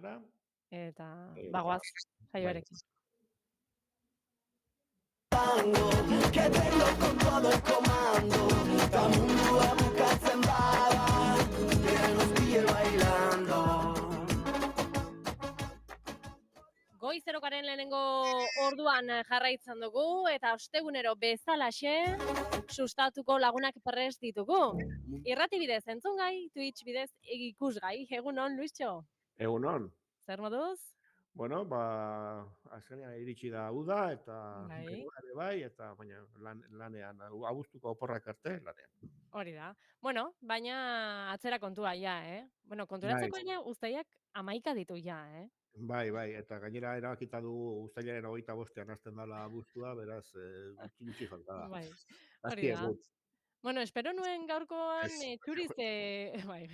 gara. Eta Eta bagoaz bai. saioarekin. Que tengo con todo el comando, ta mundua bukatzen bada, que nos pille bailando. Goizerokaren lehenengo orduan jarraitzen dugu eta ostegunero bezalaxe sustatuko lagunak prest ditugu. Irrati bidez entzungai, Twitch bidez ikusgai. Egunon, Luisxo? Egunon. Zer moduz? Bueno, azkenean iritsi da uda eta Bai. negua ere bai, eta baina lanean, abuztuko oporrak arte lanean. Hori da. Bueno, baina atzera kontua ja, Bueno, konturatzeko Bai. ja uztaiak 11 ditu ja, Bai, eta gainera erabakita dugu uztailaren 25ean hasten dela abuztua, beraz, gutxi falta da. Bai, hori Azti da. egut. Bueno, espero nuen gaurkoan Ez. txuriz bai,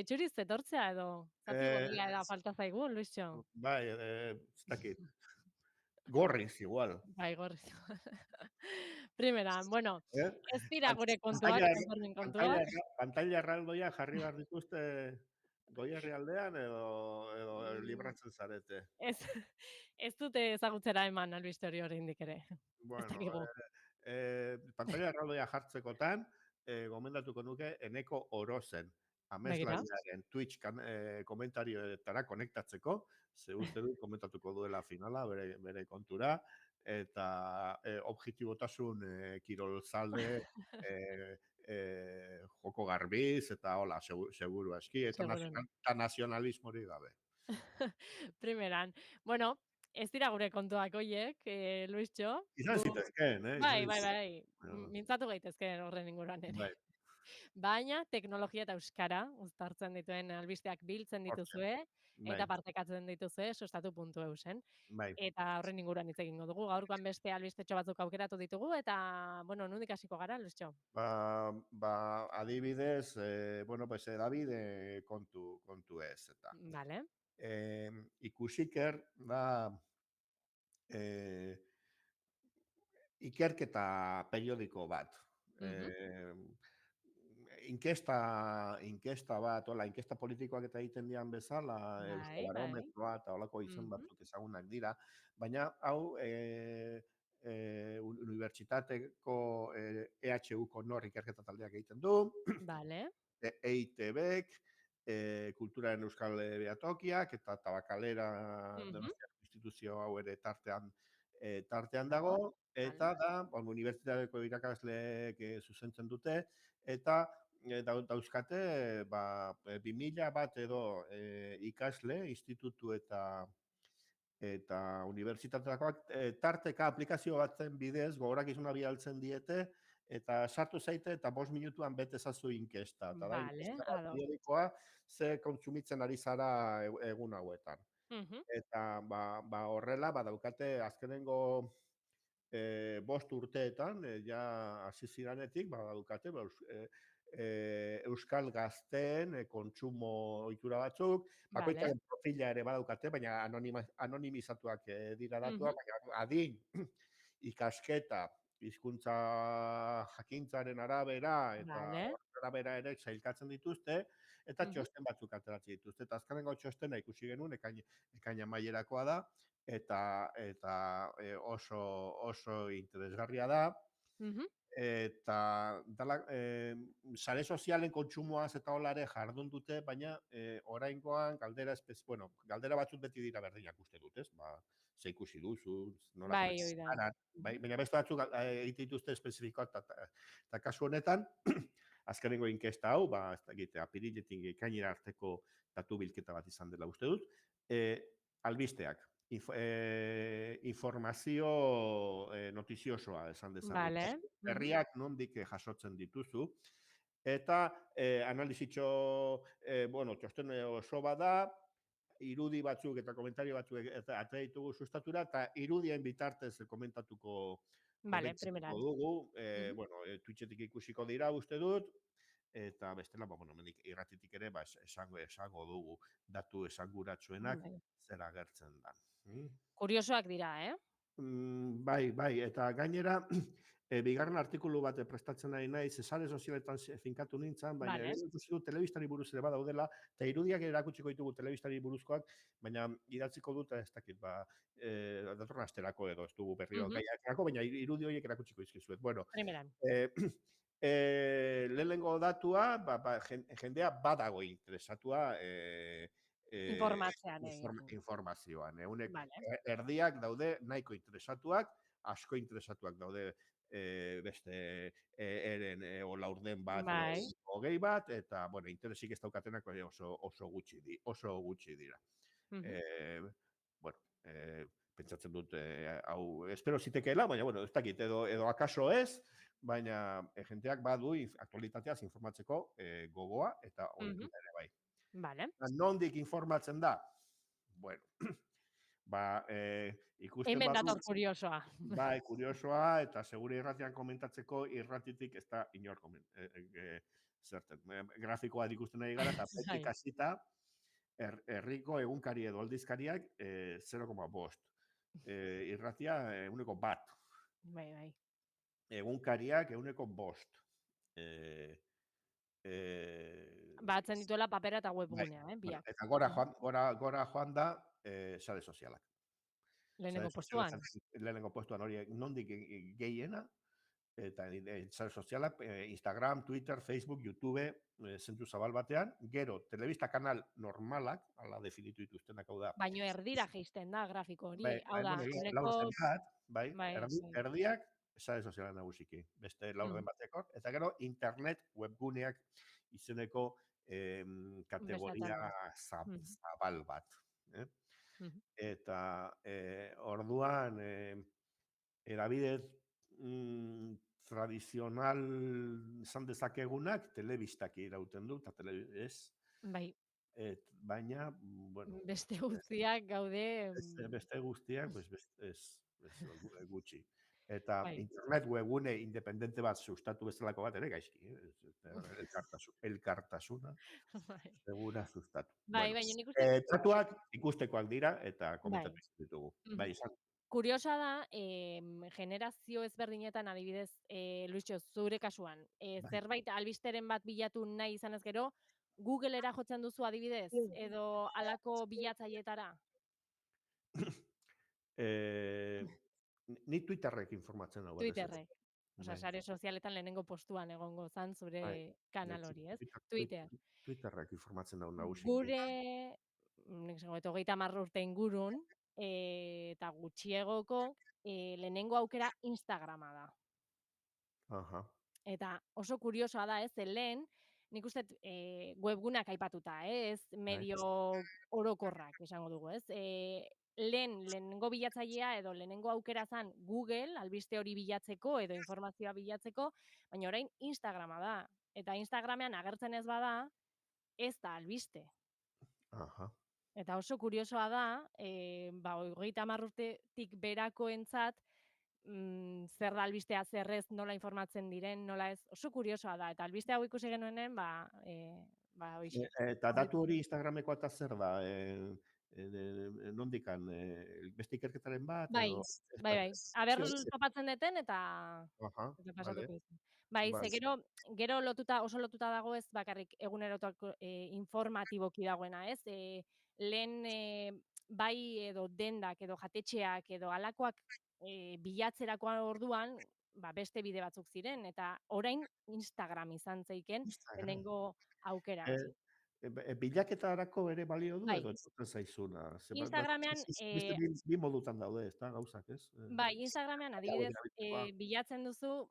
txuriz etortzea edo zati gorria da falta zaigu, Luisxo. Bai, ez dakit. Gorriz, igual. Bai, gorriz. Primeran, bueno, ez dira gure kontuak, Pantaila kontorren kontuak. pantaila erraldoia jarri behar dituzte Goierri aldean edo libratzen zarete. Ez dute ezagutzera eman albiste hori oraindik ere. Ez Bueno, dakigu. pantaila erraldoia jartzekotan, gomendatuko nuke Eneko Orozen Begira. ameslariaren Twitch komentarioetara konektatzeko, ze uste dut komentatuko duela finala bere kontura, eta objektibotasun kirolzalde joko garbiz, eta hola, seguru aski, eta nazionalismori gabe. Primeran. Bueno, ez dira gure kontuak hoiek, Luisxo. Izan zitezkeen, Bai. Mintzatu gaitezke horren inguruan ere. Bai. Baina teknologia eta euskara uztartzen dituen albisteak biltzen dituzue eta partekatzen dituzue sustatu.eusen. Bai. Eta horren inguruan hitz egingo dugu. Gaurkoan beste albistetxo batzuk aukeratu ditugu eta, bueno, nondik hasiko gara, Luisxo? Adibidez, pues Davide kontu ez, eta. Vale. Ikusiker da ikerketa periodiko bat. Inkesta bat, inkesta politikoak eta egiten dian bezala, Euskobarometroa eta holako izen batzuk ezagunak dira, baina hau unibertsitateko EHUko nor ikerketa taldeak egiten du, EITBek, Kulturaren Euskal Behatokiak eta Tabakalera Donostiako instituzio hau ere tartean dago, eta da, unibertsitateko irakasleek zuzentzen dute, eta dauzkate 2000 bat edo ikasle, institutu eta unibertsitateakoak tarteka aplikazio batzen bidez gogorakizuna bidaltzen diete, eta sartu zaite eta 5 minutuan bete ezazu inkesta. Eta da, inkesta periodikoa ze kontsumitzen ari zara egun hauetan. Eta horrela, daukate azkenengo 5 urteetan, ja hasi ziranetik, daukate Euskal Gazteen kontsumo ohitura batzuk, bakoitzaren profila ere badaukate, baina anonimizatuak dira datuak, baina adin, ikasketa, hizkuntza jakintzaren arabera, eta arabera ere sailkatzen dituzte, eta txosten batzuk ateratzen dituzte. Eta azkenengo txostena ikusi genuen, ekain amaierakoa da, eta oso interesgarria da, eta sare sozialen kontsumoaz eta holare jardun dute, baina oraingoan galdera batzuk beti dira berdinak uste dut, ez? Ze ikusi duzu, bai, oida. Baina beste batzuk egite dituzte espezifikoak, eta kasu honetan, azkenengo inkesta hau, ez da egitea, apiriletik ekainera arteko datu bilketa bat izan dela uste dut, albisteak. Informazio notiziosoa esan dezagun. Berriak nondik jasotzen dituzu. Eta analizitxo, txosten oso bada, irudi batzuk eta komentario batzuk atera ditugu sustatura, eta irudien bitartez komentatuko dugu. Twitchetik ikusiko dira uste dut, eta bestela, irratitik ere esango dugu datu esanguratsuenak zer agertzen da. Kuriosoak dira, Bai, eta gainera bigarren artikulu bat prestatzen ari naiz, sare sozialetan finkatu nintzen, baina Vale. ikusi dut telebistari buruz ere badaudela, eta irudiak erakutsiko ditugu telebistari buruzkoak, baina idatziko dut, ez dakit, datorren asterako edo, ez dugu berriro gaiakerako, baina irudi horiek erakutsiko izkizuet. Bueno, Primeran. lehenengo datua, jendea badago interesatua Informatzean informazioan. Vale. Erdiak daude nahiko interesatuak, asko interesatuak daude beste eren o laurden bat Bai. o hogei bat, eta, bueno, interesik ez daukatenak oso gutxi dira. Bueno, pentsatzen dut, hau, espero zitekeela, baina, bueno, ez dakit, edo akaso ez, baina jenteak badu aktualitateaz informatzeko gogoa, eta ohitura ere bai. Vale. Nondik informatzen da? Bueno, ikusten Hemen dator kuriosoa. Bai, kuriosoa, eta segure irratian komentatzeko irratitik ez da inor zerten. Grafikoa ikusten nahi gara, eta petik hasita, herriko egunkari edo aldizkariak 0,5. Irratia 1,1. Bai. Egunkariak 1,5. Batzen dituela papera eta webgunea, biak. Eta gora joan da sare sozialak. Lehenengo postuan hori nondik gehiena, eta sare sozialak, Instagram, Twitter, Facebook, YouTube, zentzu zabal batean, gero, telebista kanal normalak, ala definitu dituztenak, hau da. Baino erdira geisten da grafiko hori, hau da. Erdiak, sare sozialak nagusiki, beste laurden batekor, eta gero, internet webguneak izeneko kategoria zabal bat. Eta orduan, edabidez tradizional izan dezakegunak telebistak irauten du, eta ez? Bai. Baina, bueno... Beste guztiak gaude... Beste guztiak, ez gutxi. Eta internet webgune independente bat sustatu bezalako bat ere gaizki. Elkartasuna, segura sustatu. Baina nik uste... Txatuak ikustekoak dira eta komentatu ditugu. Bai, izan. Kuriosa da, generazio ezberdinetan adibidez, Luisio, zure kasuan, zerbait albisteren bat bilatu nahi izanez gero, Googlera jotzen duzu adibidez, edo halako bilatzailetara? Ni Twitterrek informatzen hau. Twitterrek. Osa, sare sozialetan lehenengo postuan egongo zan zure kanal hori, ez? Twitter. Twitterrek informatzen hau nagusiki. Gure, nik zango, 30 urte ingurun, eta gutxiegoko, lehenengo aukera Instagrama da. Eta oso kuriosoa da, ez? Lehen, nik uste webgunak aipatuta, ez? Medio orokorrak, esango dugu, ez? Lehenengo bilatzailea edo lehenengo aukera zan Google, albiste hori bilatzeko edo informazioa bilatzeko, baina orain Instagrama da. Eta Instagramean agertzen ez bada, ez da albiste. Eta oso kuriosoa da, 30 urtetik berakoentzat, zer da albistea, zer ez, nola informatzen diren, nola ez, oso kuriosoa da. Eta albiste hau ikusi genuenen, hoixe. Eta datu hori Instagramekoa eta zer da? Nondikan, beste ikerketaren bat? Bai. Aber topatzen deten eta pasatuko izan. Bai, ze gero oso lotuta dago ez bakarrik egunerotako informatiboki dagoena, ez? Lehen bai edo dendak edo jatetxeak edo alakoak bilatzerakoan orduan, beste bide batzuk ziren, eta orain Instagram izan zeiken, lehenengo aukera. Bilaketarako ere balio du edo entzuten zaizuna? Instagramean... Bi modutan daude, ez da, gauzak, ez? Bai, Instagramean adibidez bilatzen duzu,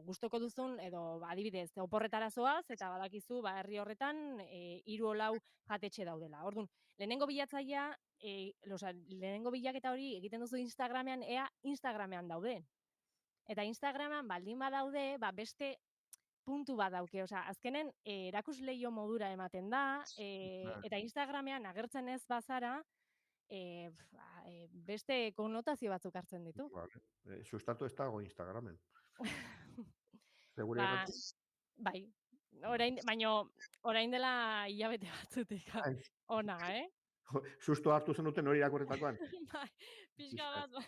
gustoko duzun, edo adibidez, oporretara zoaz, eta badakizu, herri horretan, 3 o 4 jatetxe daudela. Orduan, lehenengo bilatzailea, lehenengo bilaketa hori egiten duzu Instagramean, ea Instagramean dauden. Eta Instagramean baldin badaude, beste puntu bat dauke, azkenen erakusleio modura ematen da, eta Instagramean agertzen ez bazara, beste konnotazio batzuk hartzen ditu. Sustatu ez dago Instagramen. Bai, baina orain dela hilabete batzutik ona, Susto hartu zenuten hori irakurritakoan. Bai, pixka Pixkat. bat, bai.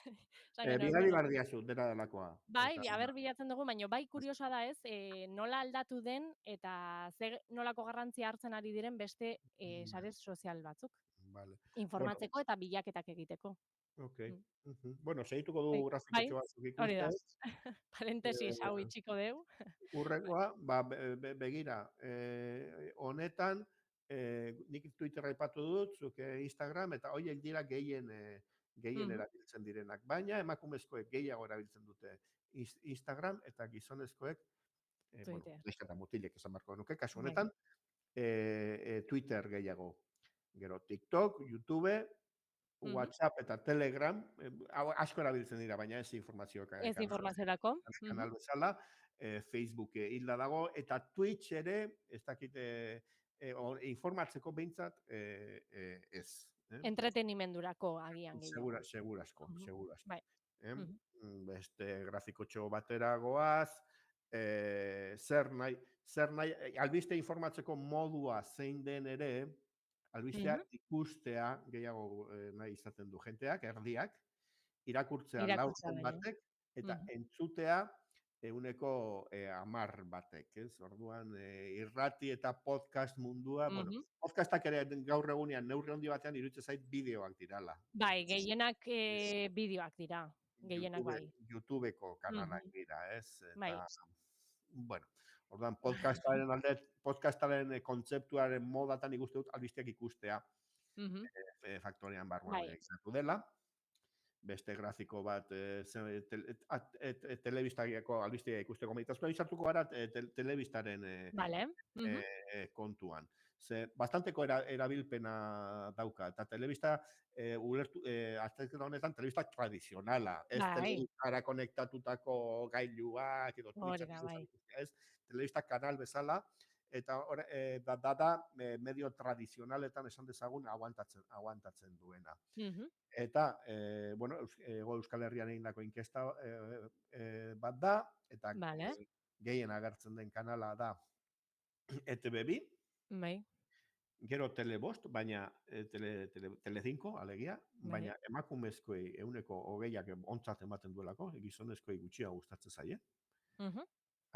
Esan genuen, Bidali bueno, behar diazu, dena delakoa. bai, aber bilatzen dugu, baina bai kuriosa da ez, nola aldatu den eta nolako garrantzia hartzen ari diren beste sare sozial batzuk. Vale. Bueno, Informatzeko eta bilaketak egiteko. ok. Mm. Bueno, segituko du Bai, bai, grafikotxo batzuk hori da. ikusten. Parentesis hau itxiko deu. Urrengoa, begira, honetan, nik Twitter aipatu dut, zuk Instagram, eta horiek dira gehien erabiltzen direnak. Baina emakumezkoek gehiago erabiltzen dute Instagram eta gizonezkoek, bueno, Twitter. neska eta mutilek esan beharko genuke, kasu Bai. honetan, Twitter gehiago. Gero TikTok, YouTube, WhatsApp eta Telegram, asko erabiltzen dira, baina ez informazioak. Ez informaziorako. Kanal bezala, Facebook hilda dago, eta Twitch ere, ez dakit, informatzeko behintzat, ez. Entretenimendurako agian gehiago. Segurasko. Bai. Beste grafikotxo batera goaz, zer nahi, albiste informatzeko modua zein den ere, albistea ikustea gehiago nahi izaten du jenteak, erdiak, irakurtzea laurden batek, eta entzutea euneko 10 batek, ez? Orduan, irrati eta podcast mundua, bueno, podcastak ere gaur egunean neurri handi batean iruditzen zait bideoak dirala. Bai, gehienak bideoak dira, gehienak bai. YouTubeko kanalak dira, ez? Bai. Eta, bueno, orduan podcastaren kontzeptuaren modatan ikuste dut albisteak ikustea faktorian barruan egitatu dela. Beste grafiko bat telebistagiako albistea ikusteko meditazioa izartuko gara telebistaren kontuan. Ze bastanteko erabilpena dauka, eta telebista azterketa honetan telebista tradizionala, ez telebistara konektatutako gailuak edo ez, telebista kanal bezala, eta da medio tradizionaletan esan dezagun aguantatzen duena. Eta, bueno, Euskal Herrian egindako inkesta bat da, eta gehien agertzen den kanala da ETB2, gero Telebost, baina Telecinco, alegia, baina emakumezkoei euneko 20ak ontzat ematen duelako, gizonezkoei gutxia gustatzen zaie.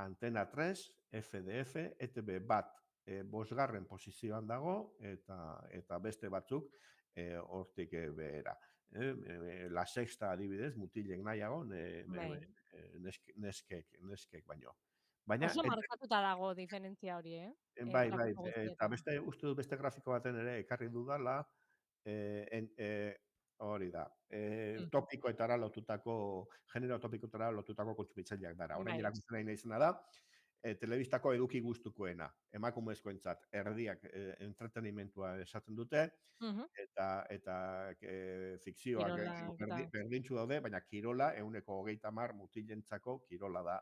Antena 3, FDF, ETB bat, 5. posizioan dago, eta beste batzuk hortik behera. La Sexta adibidez, mutilek nahiago, neskek baino. Oso markatuta dago diferentzia hori, Bai, eta uste dut beste grafiko baten ere ekarri dudala, hori da, topikoetara lotutako, genero topikoetara lotutako kontsumitzaileak dara. Orain erakusten nahi izena da, telebistako eduki gustukoena, emakumezkoentzat erdiak entretenimentua esaten dute, eta fikzioak berdintzu daude, baina kirola, euneko 30 mutilentzako kirola da.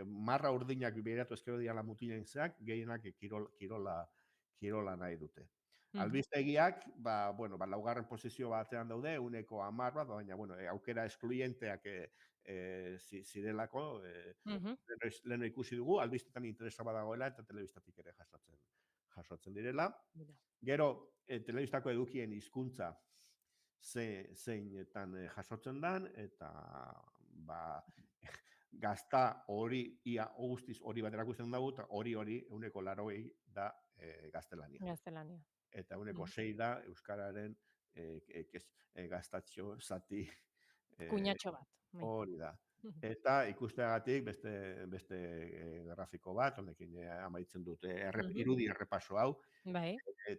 Marra urdinak biratu ezkero diala mutilentzak, gehienak kirola nahi dute. Albistegiak, 4. posizio batean daude, euneko 10 bat, baina aukera eskluyenteak zirelako, leheno ikusi dugu, albistetan interesa badagoela eta telebistatik ere jasotzen direla. Gero, telebistako edukien hizkuntza zeinetan jasotzen dan, eta gazta hori, ia guztiz hori bat erakusten dugu, eta hori euneko 80 da gaztelania. Eta euneko 6 da Euskararen gaztatxo zati. Kuñatxo bat. Hori da. Eta ikusteagatik beste grafiko bat, honekin amaitzen dute irudi errepaso hau.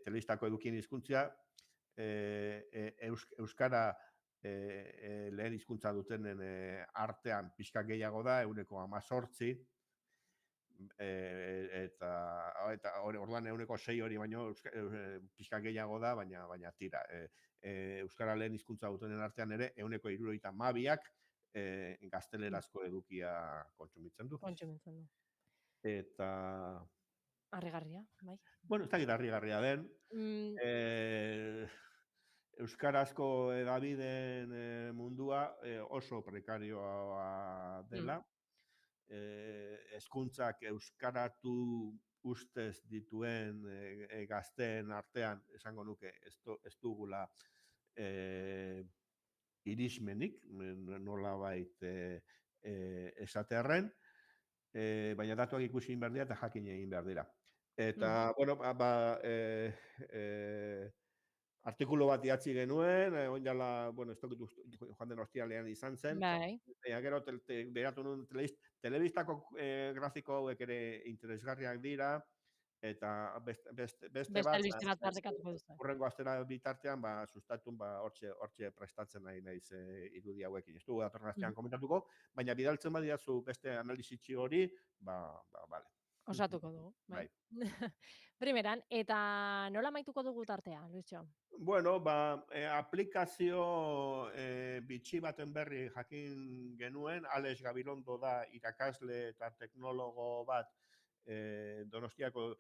Telebistako edukien hizkuntzia, Euskara lehen hizkuntza dutenen artean pixka gehiago da, euneko 18, eta orduan euneko 6 hori baino pixka gehiago da, baina tira. Euskara lehen hizkuntza dutenen artean ere, euneko 72ak gaztelerazko edukia kontsumitzen du. Eta... Harrigarria, bai. Bueno, ez dakit harrigarria den. Euskarazko edabideen mundua oso prekarioa dela. hezkuntzak euskaratu ustez dituen gazteen artean, esango nuke, ez dugula irismenik, nolabait esatearren, baina datuak ikusi egin behar dira eta jakin egin behar dira. Eta, bueno, artikulu bat idatzi genuen, oin dela, bueno, ez dut joan den ostialean izan zen, gero beratu nuen telebistako grafiko hauek ere interesgarriak dira, eta beste bat, hurrengo astera bitartean, sustatun, hortxe prestatzen nahi naiz irudi hauekin. Ez dugu datorren astean komentatuko, baina bidaltzen badiazu beste analizitxi hori, bale. Osatuko dugu, bai. Primeran, eta nola maituko dugu tartea, Luisio? Bueno, aplikazio bitxi baten berri jakin genuen, Alex Gabilondo da irakasle eta teknologo bat Donostiako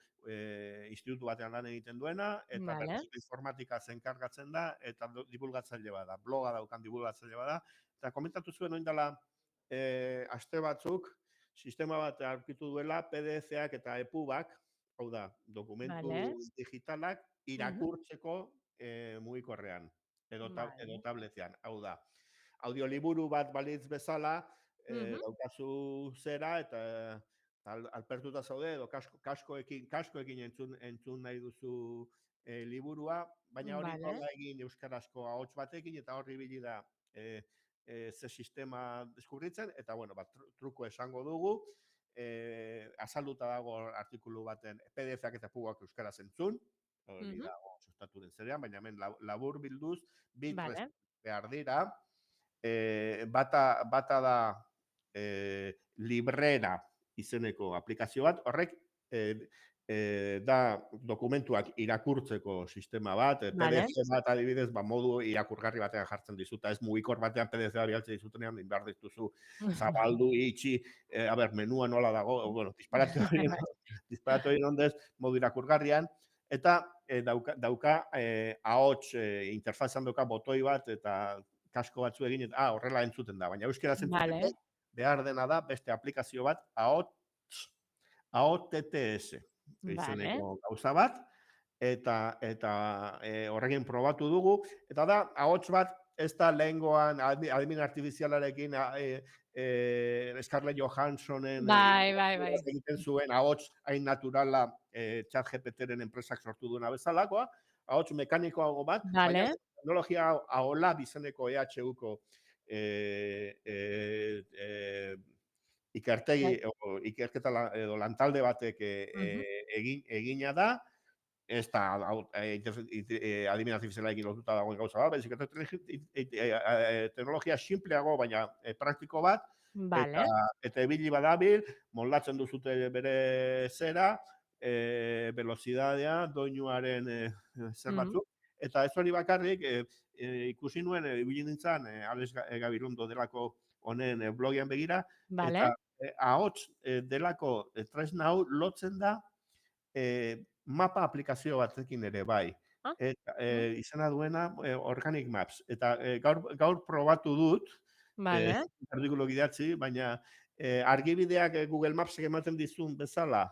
institutu batean lan egiten duena, eta informatika zenkargatzen da, eta divulgatzaile bada, bloga daukan divulgatzaile bada, eta komentatu zuen oin dela aste batzuk, sistema bat aurkitu duela, PDF-ak eta EPUB-ak, hau da, dokumentu digitalak, irakurtzeko mugikorrean, edo tabletean, hau da. Audioliburu bat balitz bezala, daukazu zera, eta alpertuta zaude, edo kaskoekin entzun nahi duzu liburua, baina hori nola egin euskarazko ahots batekin, eta horri ibili da ze sistema deskubritzen, eta, bueno, truko esango dugu, azalduta dago artikulu baten PDF-ak eta EPUB-ak euskaraz entzun, hori dago sustatu den zerean, baina hemen labur bilduz, bi behar dira, bata da librera izeneko aplikazio bat, horrek da dokumentuak irakurtzeko sistema bat, PDF bat adibidez, modu irakurgarri batean jartzen dizuta, ez mugikor batean PDF bat bialtzen dizutenean, behar dituzu zabaldu, itxi, menua nola dago, bueno, disparatu hori ondez, modu irakurgarrian, eta dauka ahots interfazan dauka botoi bat, eta kasko batzu egin, eta horrela entzuten da, baina euskera zentzuteko behar dena da, beste aplikazio bat, AOTTS, izeneko gauza bat, eta horrekin probatu dugu, eta da, ahots bat, ez da lehengoan adimen artifizialarekin Scarlett Johanssonen egiten zuen ahots hain naturala ChatGPT-ren enpresak sortu duena bezalakoa, ahots mekanikoago bat, baina teknologia ahola bizeneko EHU-ko ikerketa edo lantalde batek egina da, ez da adimen artifizialarekin lotuta dagoen gauza bat, baizik teknologia simpleago, baina praktiko bat, eta ibili badabil, moldatzen duzute bere zera, velozidadea, doinuaren zer batzuk, eta ez hori bakarrik, ikusi nuen, ibili nintzen, Alex Gabilondo delako honen blogian begira, eta ahots delako tresna hau lotzen da mapa aplikazio batekin ere bai. Izena duena Organic Maps. Eta gaur probatu dut, artikulu idatzi, baina argibideak Google Mapsek ematen dizun bezala,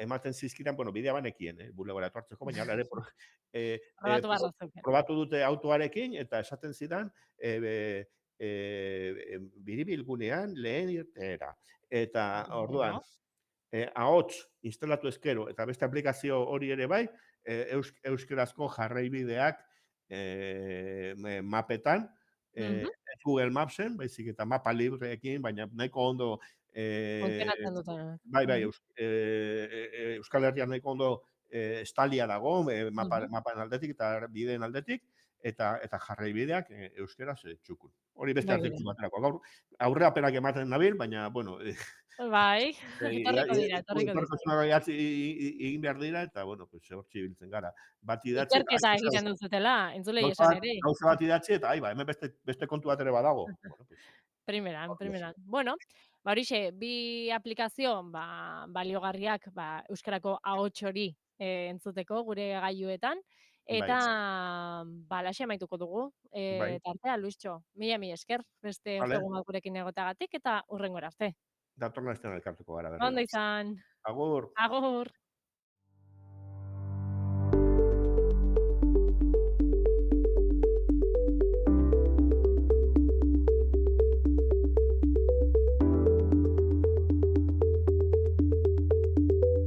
ematen zizkiran, bidea banekien, bulegora etortzeko, baina ere probatu dute autoarekin, eta esaten zidan, biribilgunean lehen irteera. Eta orduan, ahots instalatu ezkero, eta beste aplikazio hori ere bai, euskarazko jarraibideak mapetan, Google Mapsen, baizik eta mapa libreekin, baina nahiko ondo Euskal Herrian nahiko ondo estalia dago, mapan aldetik eta bideen aldetik, eta jarraibideak euskaraz txukun. Hori beste artikulu baterako. Gaur, aurreapenak ematen nabil, baina, bueno... Bai, etorriko dira. Egin behar dira, eta, bueno, hortzi biltzen gara. Ikerketa egiten duzutela, entzulei esan ere. Gauza bat idatzi, eta hemen beste kontu bat ere badago. Primeran. Bueno, horixe, bi aplikazio baliogarriak euskarako ahots hori entzuteko gure gailuetan, eta laxe amaituko dugu tartea, Luisio. Mila esker, beste ostegun bat gurekin egotagatik, eta hurrengora arte. datorren astean elkartuko gara. Ondo izan. Agur. Agur.